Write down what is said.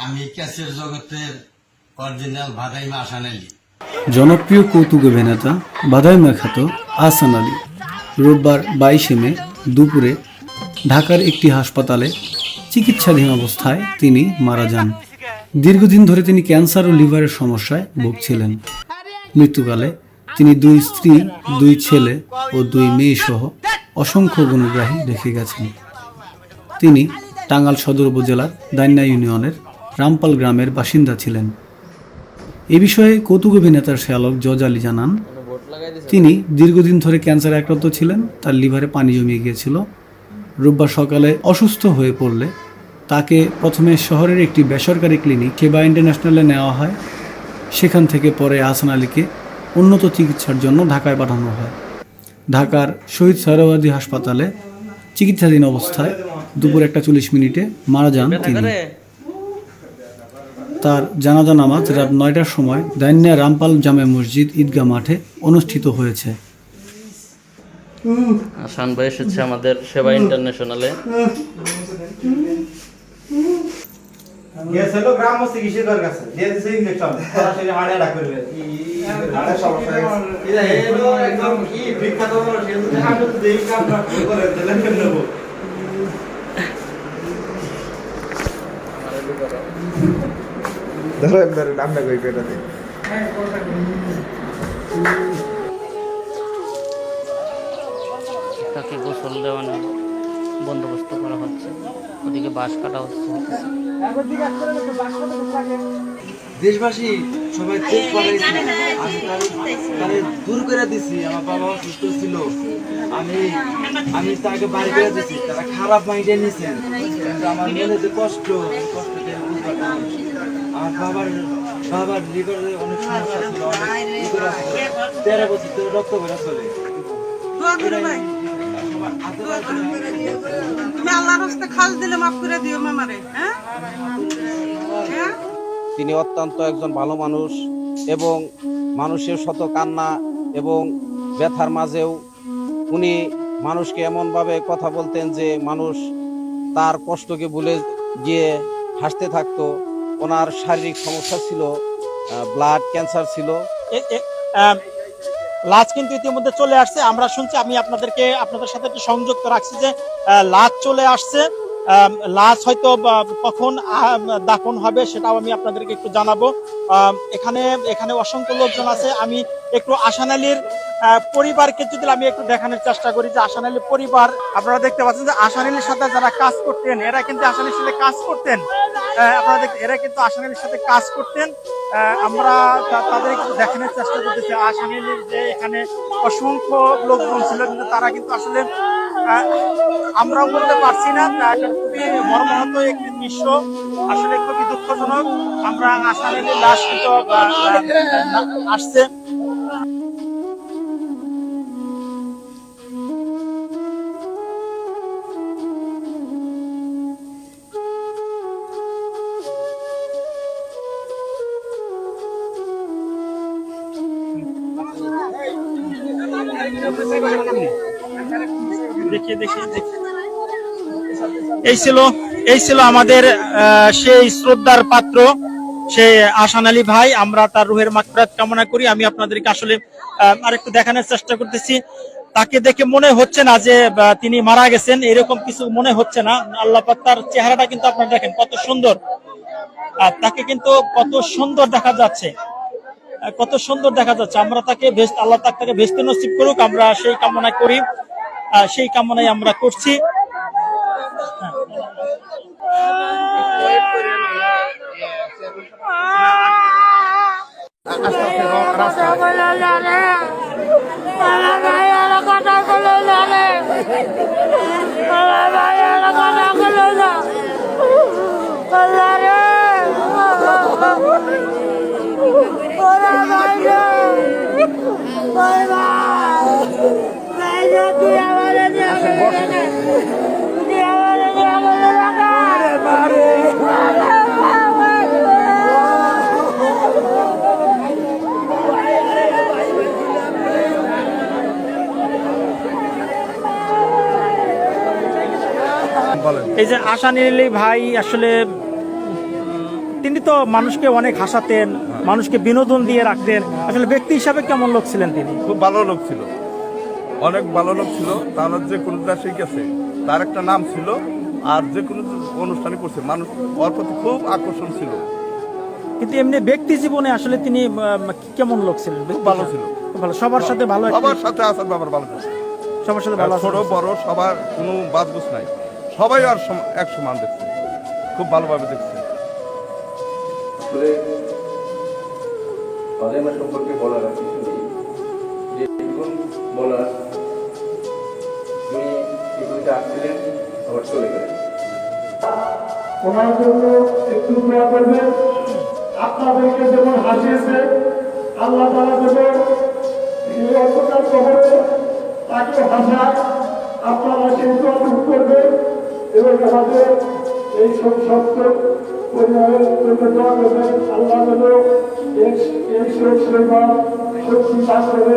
আমি ক্যাসের জগতের অরিজিনাল ভাদাইমা আসান আলী। জনপ্রিয় কৌতুক অভিনেতা বাদাইমা খ্যাত আহসান আলী রোববার 22 মে দুপুরে ঢাকার একটি হাসপাতালে চিকিৎসাধীন অবস্থায় তিনি মারা যান। দীর্ঘদিন ধরে তিনি ক্যান্সার ও লিভারের সমস্যায় ভুগছিলেন। মৃত্যুকালে তিনি 2 স্ত্রী, 2 ছেলে ও 2 মেয়ে সহ অসংখ্য গুণগ্রাহী রেখে গেছেন। তিনি টাঙ্গাইল সদর উপজেলার দাইন্যা ইউনিয়নের রামপাল গ্রামের বাসিন্দা ছিলেন। এ বিষয়ে কৌতুক অভিনেতার শ্যালক জজ আলী জানান, তিনি দীর্ঘদিন ধরে ক্যান্সারে আক্রান্ত ছিলেন। তার লিভারে পানি জমিয়ে গিয়েছিল। রোববার সকালে অসুস্থ হয়ে পড়লে তাকে প্রথমে শহরের একটি বেসরকারি ক্লিনিক সেবা ইন্টারন্যাশনালে নেওয়া হয়। সেখান থেকে পরে আহসান আলীকে উন্নত চিকিৎসার জন্য ঢাকায় পাঠানো হয়। ঢাকার শহীদ সোহরাওয়ার্দী হাসপাতালে চিকিৎসাধীন অবস্থায় দুপুর 1:40 মারা যান তিনি। তার জানাজা নামাজ রাত 9টার সময় দাইন্যা রামপাল জামে মসজিদ ঈদগাহ মাঠে অনুষ্ঠিত হয়েছে। আহসান ভাই এসেছে আমাদের সেবা ইন্টারন্যাশনালে। গেছিল গ্রাম চিকিৎসকের কাছে দিয়ে দিছে ইনজেকশন সরাসরি হাড়ে ডাক করবে হাড়ে সমস্যা এটা হলো একদম কি বিখ্যাত হলো সে তো আমি তো দেই কাম করে দিলেন কেন নেব ধরো একবার নাম না কই পেটাতে তাকে গোসল দেওয়ানোর বন্দোবস্ত করা হচ্ছে, ওদিকে বাঁশ কাটা হচ্ছে। দেশবাসী সবাই চেক করাইছি, আমি তারে দূর করে দিছি। আমার বাবা অসুস্থ ছিল, আমি তাকে বাড়ি করে দিছি। তারা খারাপ মাইন্ডে নিছেন, কিন্তু আমার মনে যে কষ্ট দিয়ে বুঝতে পারি। আমার বাবার লিভারে অনেক সমস্যা ছিল, 13 বছর ধরে রক্ত বেরা চলে। তুমি আল্লাহর রাস্তে খাল দিলে মাফ করে দিও আমারে। তিনি অত্যন্ত একজন ভালো মানুষ এবং মানুষের শত কান্না এবং ব্যথার মাঝেও উনি মানুষকে এমনভাবে কথা বলতেন যে মানুষ তার কষ্টকে ভুলে গিয়ে হাসতে থাকতো। ওনার শারীরিক সমস্যা ছিল, ব্লাড ক্যান্সার ছিল। লাশ কিন্তু ইতিমধ্যে চলে আসছে, আমরা শুনছি। আমি আপনাদের সাথে একটু সংযুক্ত রাখছি যে লাশ চলে আসছে। লাশ হয়তো কখন দাফন হবে সেটাও আমি আপনাদেরকে একটু জানাবো। এখানে অসংখ্য লোকজন আছে। আমি একটু আহসান আলীর পরিবারকে যদি আমি একটু দেখানোর চেষ্টা করি যে আহসান আলীর পরিবার, আপনারা দেখতে পাচ্ছেন যে আহসান আলীর সাথে যারা কাজ করতেন এরা কিন্তু আহসান আলীর সাথে কাজ করতেন। এরা কিন্তু আহসান আলীর সাথে কাজ করতেন। আমরা তাদের একটু দেখানোর চেষ্টা করতেছি। আহসান আলীর যে এখানে অসংখ্য লোকজন ছিল, কিন্তু তারা কিন্তু আসলে আমরাও বলতে পারছি না। খুবই মর্মাহত একটি দৃশ্য, আসলে খুবই দুঃখজনক। আমরা আহসান আলীর লাশ কিন্তু আসছে। এই ছিল আমাদের সেই শ্রদ্ধার পাত্র, সেই আহসান আলী ভাই। আমরা তার রুহের মাগফিরাত কামনা করি। আমি আপনাদেরকে আসলে আরেকটু দেখানোর চেষ্টা করতেছি। তাকে দেখে মনে হচ্ছে না যে তিনি মারা গেছেন, এরকম কিছু মনে হচ্ছে না। আল্লাহ পাক তার চেহারাটা কিন্তু আপনারা দেখেন কত সুন্দর, আর তাকে কিন্তু কত সুন্দর দেখা যাচ্ছে, কত সুন্দর দেখা যাচ্ছে। আমরা তাকে আল্লাহ তাকে ভেস্তে নসিব করুক, আমরা সেই কামনা করি, সেই কামনাই আমরা করছি। এই যে আহসান আলী ভাই আসলে তিনি তো মানুষকে অনেক হাসাতেন, মানুষকে বিনোদন দিয়ে রাখতেন, আসলে ব্যক্তি হিসাবে কেমন লোক ছিলেন তিনি? খুব ভালো লোক ছিল, অনেক ভালো লোক ছিল। তার যে কোনো দেশে গেছে তার একটা নাম ছিল, আর যে কোনো অনুষ্ঠানে করছে মানুষ ওর প্রতি খুব আকর্ষণ ছিল। কিন্তু এমনি ব্যক্তি জীবনে আসলে তিনি কেমন লোক ছিলেন? খুব ভালো ছিল, খুব ভালো, সবার সাথে ভালো, সবার সাথে আসার ব্যাপার ভালো ছিল, সবার সাথে ভালো, ছোট বড় সবার কোনো বাদবুস নাই, সবাই আর এক সমান দেখছে, খুব ভালোভাবে দেখছে। আসলে ফাতেমা সম্পর্কে বলার আর কিছু নেই, যেটুকুন বলার উনি এগুলিতে আসছিলেন আবার চলে গেলেন। ওনার জন্য একটু দোয়া করবেন। আপনাদেরকে যেমন হাসিয়েছে, আল্লাহ তাআলা যেন এই অন্ধকার কবরে তাকে হাসায়, আপনারা সেই দোয়া করবেন এবং আমাদের এই সংসপ্ত পরিবারের জন্য দোয়া করবেন। আল্লাহ যেন এই শোক শক্তি দান করে